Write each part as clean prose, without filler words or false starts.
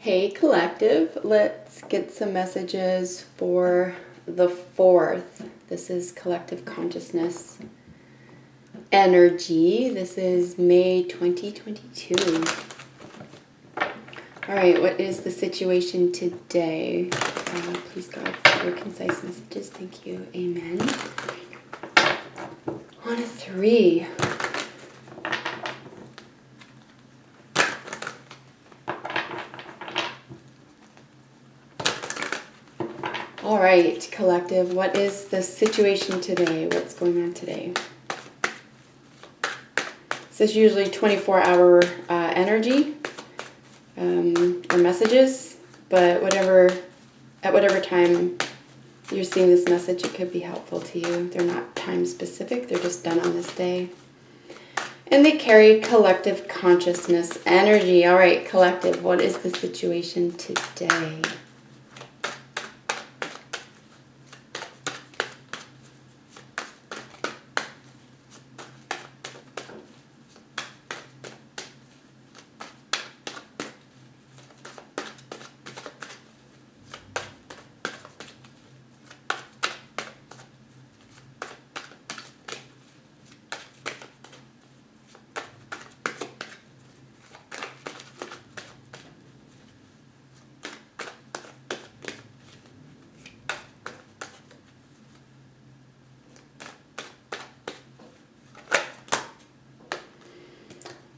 Hey collective, let's get some messages for the 4th. This is collective consciousness energy. This is May 2022. All right, what is the situation today? Please God, clear, concise messages. Thank you. Amen. On a 3. All right, collective, what is the situation today? What's going on today? This is usually 24-hour energy or messages, but at whatever time you're seeing this message, it could be helpful to you. They're not time specific, they're just done on this day. And they carry collective consciousness energy. All right, collective, what is the situation today?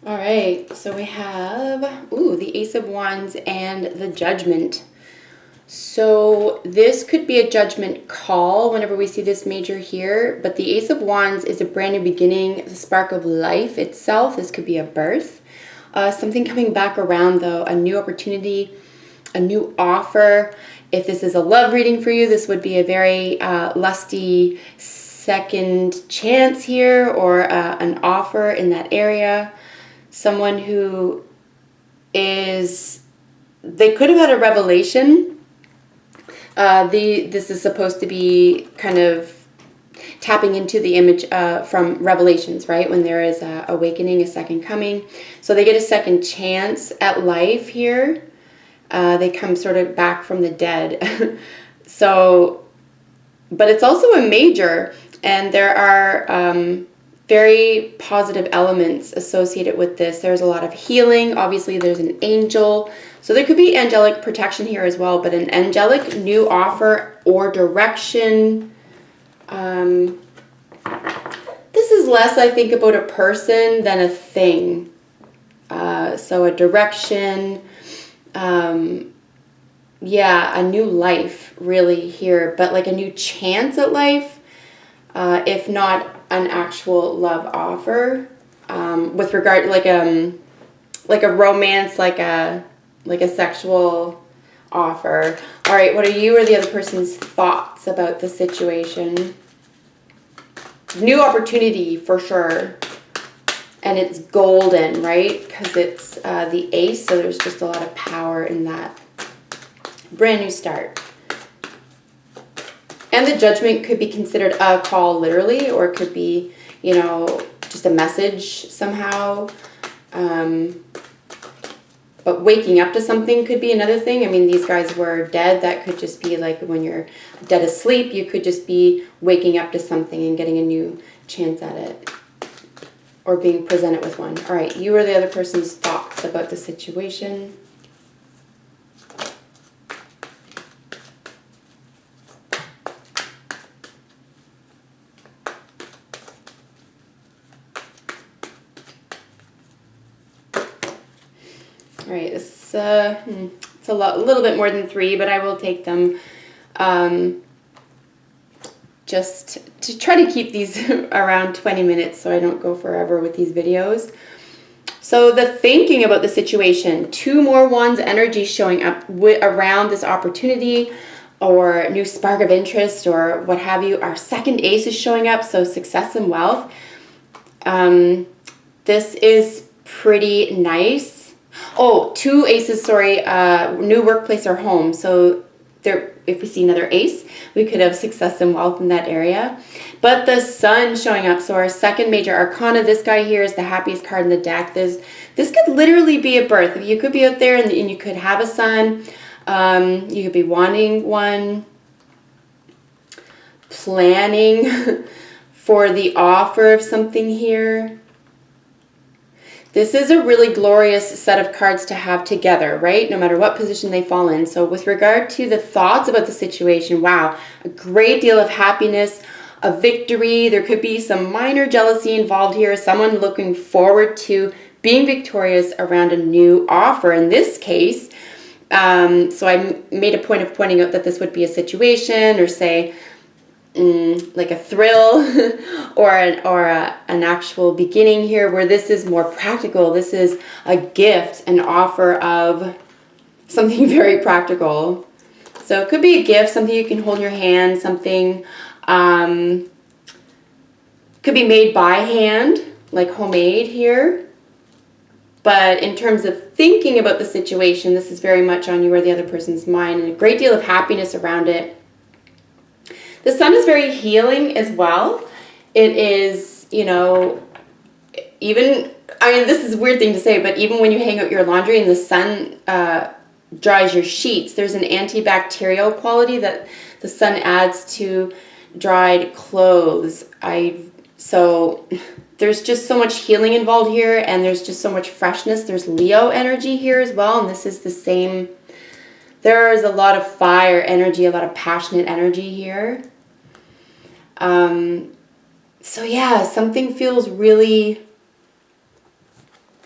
All right, so we have, the Ace of Wands and the Judgment. So this could be a judgment call whenever we see this major here, but the Ace of Wands is a brand new beginning, the spark of life itself. This could be a birth. Something coming back around though, a new opportunity, a new offer. If this is a love reading for you, this would be a very lusty second chance here, or an offer in that area. Someone who they could have had a revelation. This is supposed to be kind of tapping into the image from Revelations, right? When there is a awakening, a second coming. So they get a second chance at life here. They come sort of back from the dead. But it's also a major, and there are very positive elements associated with this. There's a lot of healing. Obviously, there's an angel. So there could be angelic protection here as well, but an angelic new offer or direction. This is less, I think, about a person than a thing. So a direction, a new life really here, but like a new chance at life, if not an actual love offer, with regard to like a romance, like a sexual offer. All right, what are you or the other person's thoughts about the situation? New opportunity for sure, and it's golden, right? Because it's the ace, so there's just a lot of power in that. Brand new start. And the judgment could be considered a call literally, or it could be, just a message somehow. But waking up to something could be another thing. I mean, these guys were dead. That could just be like when you're dead asleep, you could just be waking up to something and getting a new chance at it, or being presented with one. All right, you or the other person's thoughts about the situation. All right, it's a little bit more than 3, but I will take them just to try to keep these around 20 minutes so I don't go forever with these videos. So the thinking about the situation, 2 more Wands energy showing up around this opportunity or new spark of interest or what have you. Our second ace is showing up, so success and wealth. This is pretty nice. 2 aces, sorry, new workplace or home. So there, if we see another ace, we could have success and wealth in that area. but the sun showing up. So our second major arcana, this guy here is the happiest card in the deck. This could literally be a birth. You could be out there and you could have a son. You could be wanting one, planning for the offer of something here. This is a really glorious set of cards to have together, right? No matter what position they fall in. So with regard to the thoughts about the situation, wow, a great deal of happiness, a victory. There could be some minor jealousy involved here. Someone looking forward to being victorious around a new offer. In this case, so I made a point of pointing out that this would be a situation, or say, like a thrill or an actual beginning here, where this is more practical. This is a gift, an offer of something very practical. So it could be a gift, something you can hold in your hand, something could be made by hand, like homemade here. But in terms of thinking about the situation, this is very much on you or the other person's mind, and a great deal of happiness around it. The sun is very healing as well. It is, you know, even, I mean, this is a weird thing to say, but even when you hang out your laundry and the sun dries your sheets, there's an antibacterial quality that the sun adds to dried clothes. So there's just so much healing involved here, and there's just so much freshness. There's Leo energy here as well, and this is the same. There is a lot of fire energy, a lot of passionate energy here. So yeah, something feels really,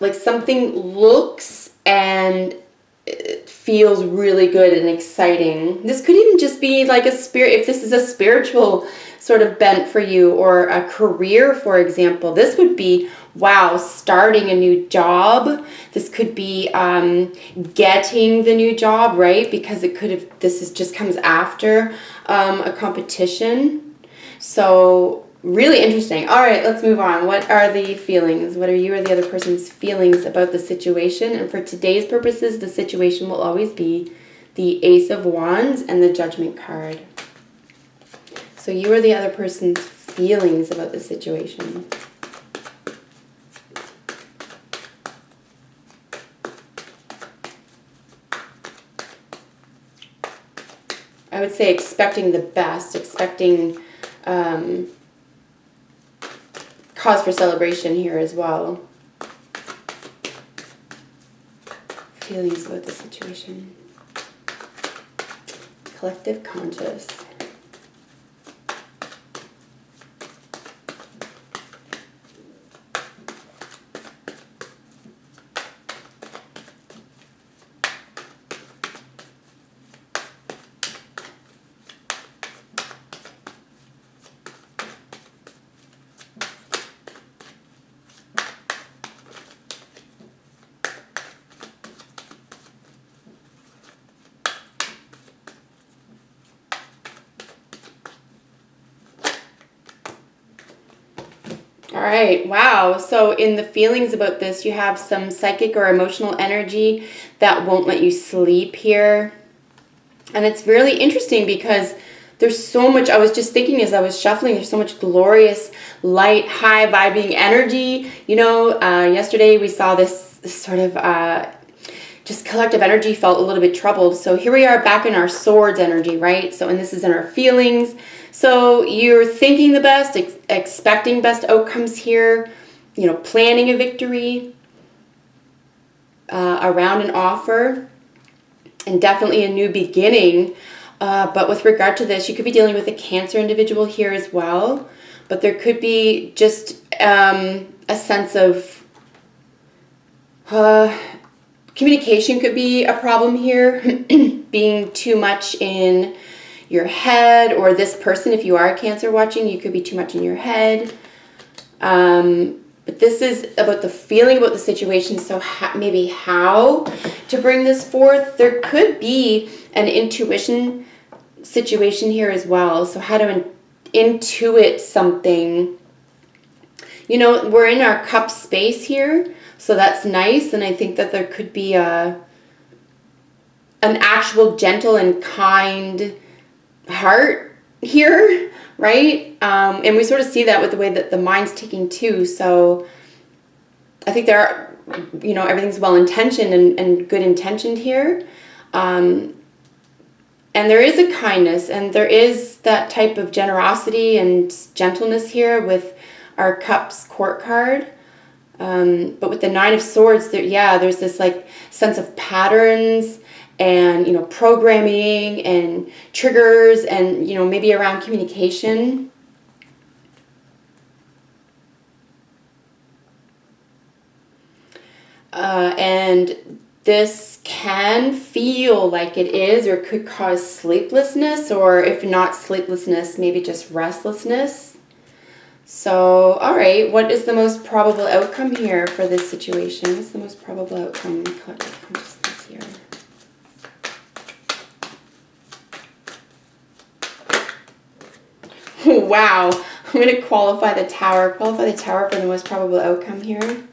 like something looks and it feels really good and exciting. This could even just be like a spirit, if this is a spiritual sort of bent for you, or a career, for example. This would be, wow, starting a new job. This could be getting the new job, right? Because it could have, just comes after a competition. So really interesting. All right, let's move on. What are the feelings? What are you or the other person's feelings about the situation? And for today's purposes, the situation will always be the Ace of Wands and the Judgment card. So you or the other person's feelings about the situation. I would say expecting the best, expecting cause for celebration here as well. Feelings about the situation. Collective conscious. All right, wow. So in the feelings about this, you have some psychic or emotional energy that won't let you sleep here. And it's really interesting because there's so much, I was just thinking as I was shuffling, there's so much glorious, light, high vibing energy. You know, yesterday we saw this sort of just collective energy felt a little bit troubled. So here we are back in our swords energy, right? So, and this is in our feelings. So you're thinking the best, expecting best outcomes here, you know, planning a victory around an offer, and definitely a new beginning. But with regard to this, you could be dealing with a Cancer individual here as well. But there could be just a sense of communication could be a problem here, being too much in your head, or this person, if you are a Cancer watching, you could be too much in your head. But this is about the feeling about the situation, so maybe how to bring this forth. There could be an intuition situation here as well, so how to intuit something. You know, we're in our cup space here, so that's nice, and I think that there could be an actual gentle and kind heart here, right? And we sort of see that with the way that the mind's ticking too. So I think there are, you know, everything's well-intentioned and good intentioned here. And there is a kindness, and there is that type of generosity and gentleness here with our Cups court card. But with the Nine of Swords, there's this like sense of patterns and, you know, programming and triggers and, you know, maybe around communication. And this can feel like it is, or could cause sleeplessness, or if not sleeplessness, maybe just restlessness. So, all right, what is the most probable outcome here for this situation? What's the most probable outcome? Consciousness here. Wow, I'm going to qualify the Tower. Qualify the Tower for the most probable outcome here.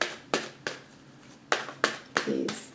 Please.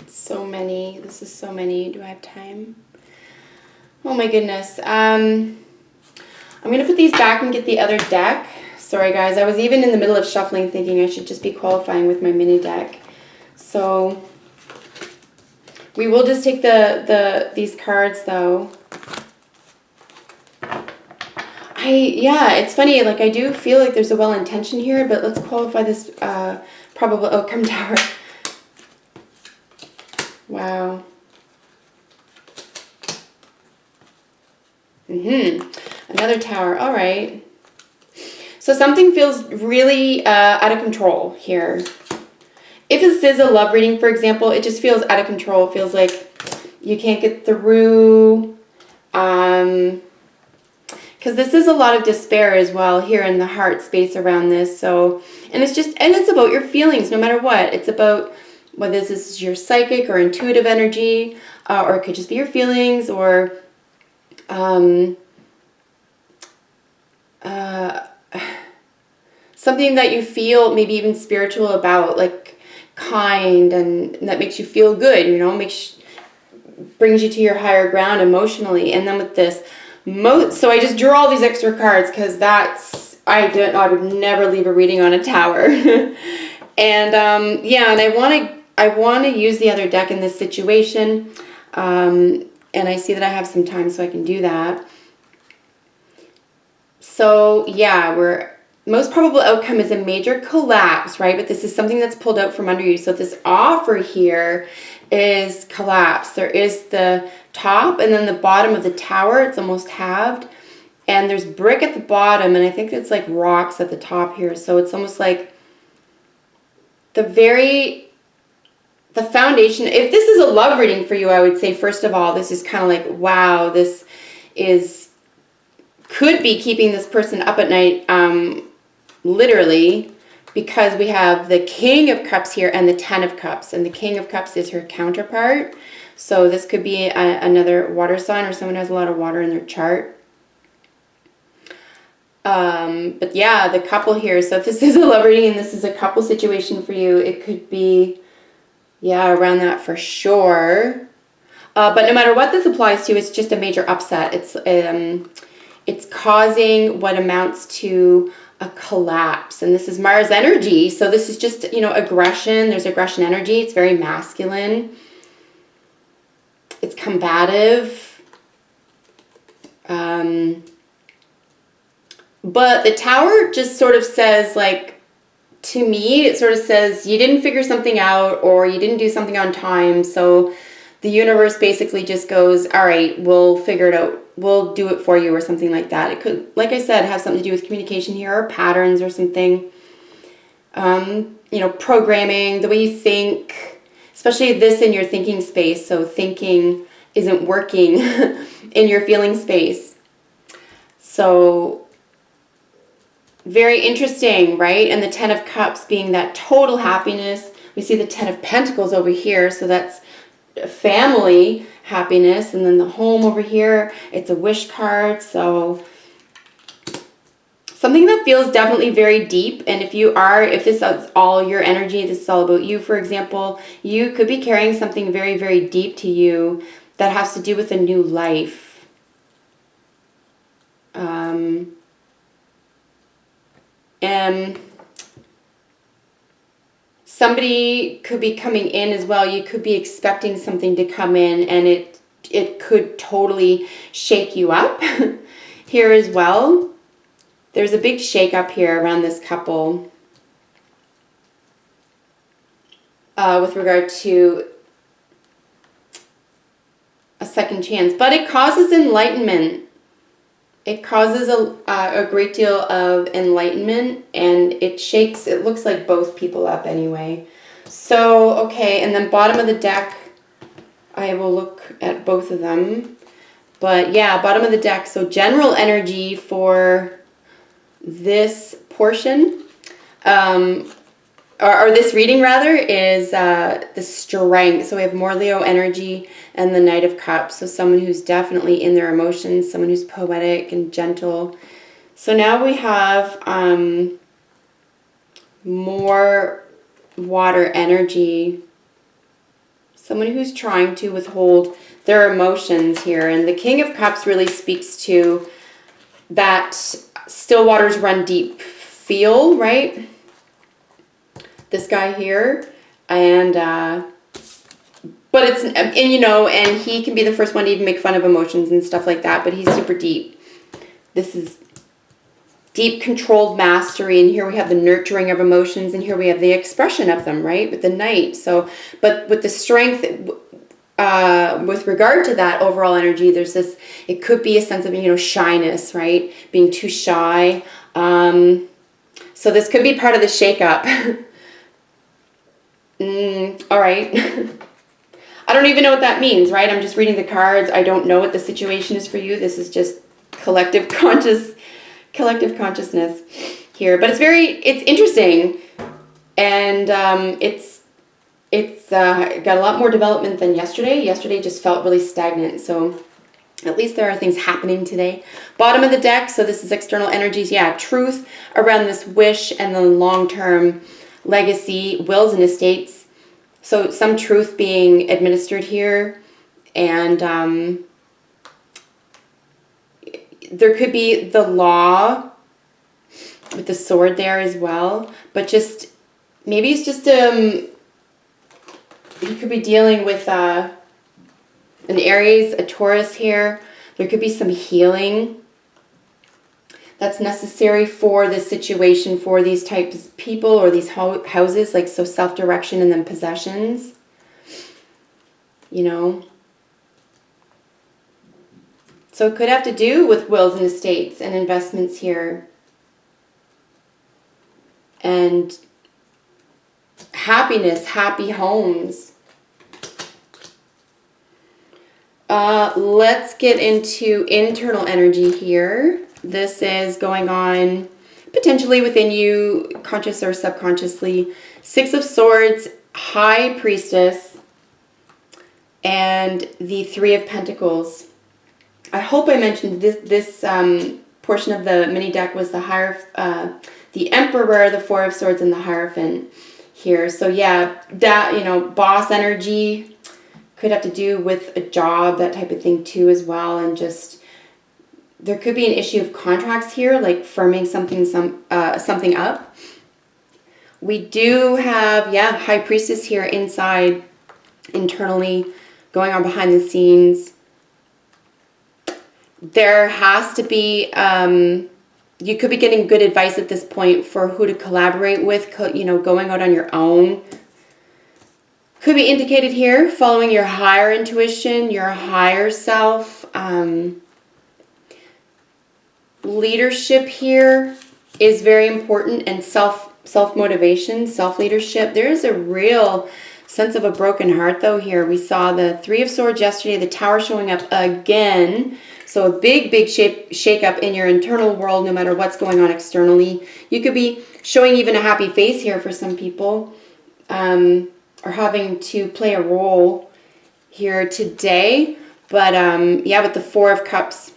So many. This is so many. Do I have time? Oh my goodness. I'm going to put these back and get the other deck. Sorry guys, I was even in the middle of shuffling thinking I should just be qualifying with my mini deck. So we will just take these cards though. Yeah, it's funny, like I do feel like there's a well intention here, but let's qualify this probable outcome Tower. Wow. Another Tower. All right. So something feels really out of control here. If this is a love reading, for example, it just feels out of control. It feels like you can't get through. Because this is a lot of despair as well here in the heart space around this. So, and it's about your feelings no matter what. It's about whether this is your psychic or intuitive energy, or it could just be your feelings, or something that you feel maybe even spiritual about, like kind, and that makes you feel good, you know, brings you to your higher ground emotionally. And then with this, so I just drew all these extra cards because I would never leave a reading on a Tower. And yeah, and I want to use the other deck in this situation, and I see that I have some time so I can do that. So yeah, most probable outcome is a major collapse, right? But this is something that's pulled out from under you. So this offer here is collapse. There is the top and then the bottom of the Tower. It's almost halved. And there's brick at the bottom, and I think it's like rocks at the top here. So it's almost like the foundation. If this is a love reading for you, I would say, first of all, this is kind of like, wow, this could be keeping this person up at night, literally, because we have the King of Cups here and the Ten of Cups, and the King of Cups is her counterpart. So this could be another water sign, or someone who has a lot of water in their chart. But yeah, the couple here. So if this is a love reading and this is a couple situation for you, it could be, yeah, around that for sure. But no matter what this applies to, it's just a major upset. It's causing what amounts to a collapse. And this is Mars energy. So this is just, you know, aggression. There's aggression energy. It's very masculine. It's combative. But the Tower just sort of says, like, to me, it sort of says you didn't figure something out, or you didn't do something on time. So the universe basically just goes, all right, we'll figure it out. We'll do it for you or something like that. It could, like I said, have something to do with communication here or patterns or something. You know, programming, the way you think, especially this in your thinking space. So thinking isn't working in your feeling space. So very interesting, right? And the Ten of Cups being that total happiness. We see the Ten of Pentacles over here. So that's family happiness. And then the home over here, it's a wish card. So something that feels definitely very deep. And if this is all your energy, this is all about you, for example, you could be carrying something very, very deep to you that has to do with a new life. And somebody could be coming in as well. You could be expecting something to come in, and it could totally shake you up here as well. There's a big shake up here around this couple with regard to a second chance. But it causes enlightenment. It causes a great deal of enlightenment, and it looks like both people up anyway. So, okay, and then bottom of the deck, I will look at both of them. But yeah, bottom of the deck, so general energy for this portion, or this reading rather, is the strength. So we have more Leo energy and the Knight of Cups. So someone who's definitely in their emotions, someone who's poetic and gentle. So now we have more water energy. Someone who's trying to withhold their emotions here. And the King of Cups really speaks to that still waters run deep feel, right? This guy here. And but it's, and you know, and he can be the first one to even make fun of emotions and stuff like that, but he's super deep. This is deep controlled mastery, and here we have the nurturing of emotions, and here we have the expression of them, right, with the Knight. So, but with the strength, with regard to that overall energy, there's this, it could be a sense of, you know, shyness, right, being too shy. So this could be part of the shake-up. All right. I don't even know what that means, right? I'm just reading the cards. I don't know what the situation is for you. This is just collective consciousness here. But it's interesting. And it's got a lot more development than yesterday. Yesterday just felt really stagnant. So at least there are things happening today. Bottom of the deck. So this is external energies. Yeah, truth around this wish and the long-term legacy, wills and estates. So some truth being administered here, and there could be the law with the sword there as well, but just, maybe it's just, you could be dealing with an Aries, a Taurus here. There could be some healing that's necessary for this situation, for these types of people or these houses, like, so self-direction and then possessions, you know. So it could have to do with wills and estates and investments here. And happiness, happy homes. Let's get into internal energy here. This is going on potentially within you, conscious or subconsciously. Six of Swords, High Priestess, and the Three of Pentacles. I hope I mentioned this portion of the mini deck was the Emperor, the Four of Swords, and the Hierophant here. So yeah, that, you know, boss energy could have to do with a job, that type of thing too as well, and just, there could be an issue of contracts here, like firming something up. We do have, yeah, High Priestess here inside, internally, going on behind the scenes. There has to be, you could be getting good advice at this point for who to collaborate with, you know, going out on your own Could be indicated here, following your higher intuition, your higher self. Leadership here is very important, and self-motivation, self-leadership. There is a real sense of a broken heart, though, here. We saw the Three of Swords yesterday, the Tower showing up again. So a big shake-up in your internal world, no matter what's going on externally. You could be showing even a happy face here for some people, or having to play a role here today. But yeah, with the Four of Cups.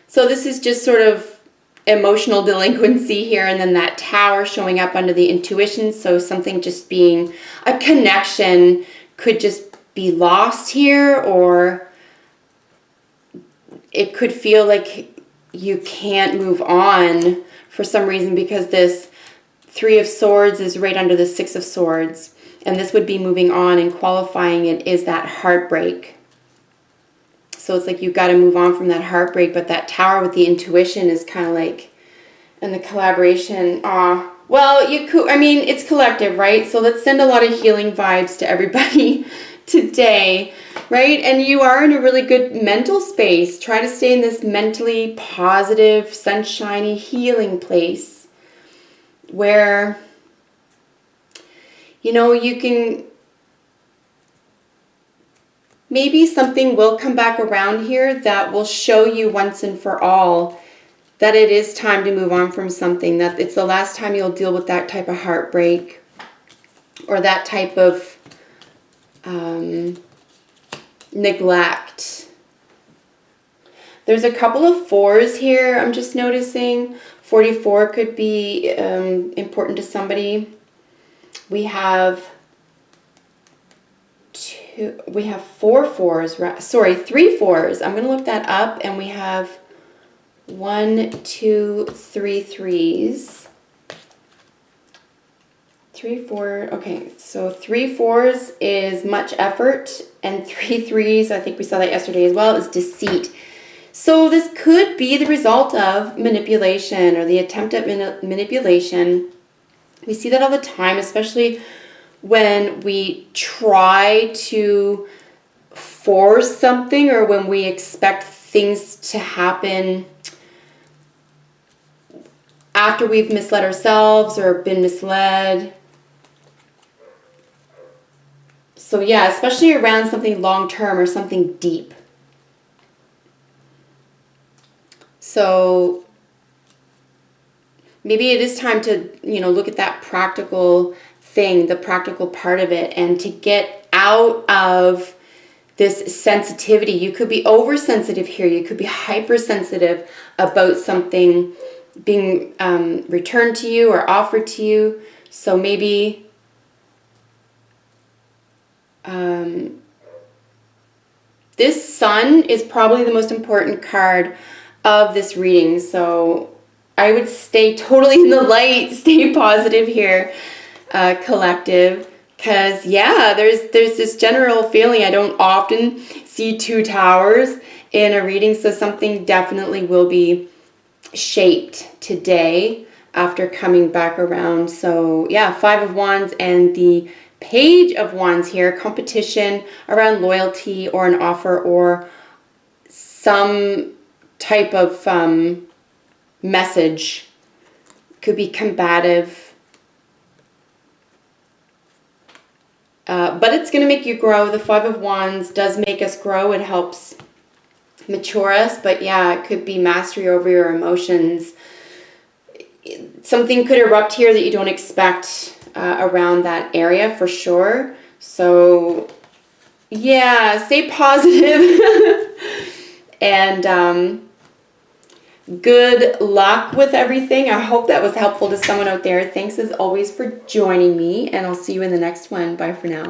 So this is just sort of emotional delinquency here, and then that Tower showing up under the intuition. So something just being a connection could just be lost here, or it could feel like you can't move on for some reason, because this Three of Swords is right under the Six of Swords, and this would be moving on, and qualifying it is that heartbreak. So it's like you've got to move on from that heartbreak, but that Tower with the intuition is kind of like, and the collaboration, well, you could, I mean, it's collective, right? So let's send a lot of healing vibes to everybody today, right? And you are in a really good mental space. Try to stay in this mentally positive, sunshiny, healing place where, you know, you can, maybe something will come back around here that will show you once and for all that it is time to move on from something, that it's the last time you'll deal with that type of heartbreak or that type of neglect. There's a couple of fours here, I'm just noticing. 44 could be important to somebody. We have four fours, sorry, 3 fours. I'm going to look that up, and we have 1, 2, 3 threes. 3, 4, okay, so 3 fours is much effort, and 3 threes, I think we saw that yesterday as well, is deceit. So this could be the result of manipulation, or the attempt at manipulation. We see that all the time, especially when we try to force something, or when we expect things to happen after we've misled ourselves or been misled. So yeah, especially around something long-term or something deep. So maybe it is time to, you know, look at that practical thing, the practical part of it, and to get out of this sensitivity. You could be oversensitive here. You could be hypersensitive about something being returned to you or offered to you. So maybe this Sun is probably the most important card of this reading. So I would stay totally in the light, stay positive here, collective. Because, yeah, there's this general feeling. I don't often see 2 towers in a reading, so something definitely will be shaped today after coming back around. So, yeah, 5 of Wands and the Page of Wands here, competition around loyalty or an offer or some type of message. Could be combative. But it's going to make you grow. The 5 of Wands does make us grow. It helps mature us. But yeah, it could be mastery over your emotions. Something could erupt here that you don't expect around that area for sure. So yeah, stay positive. And good luck with everything. I hope that was helpful to someone out there. Thanks as always for joining me, and I'll see you in the next one. Bye for now.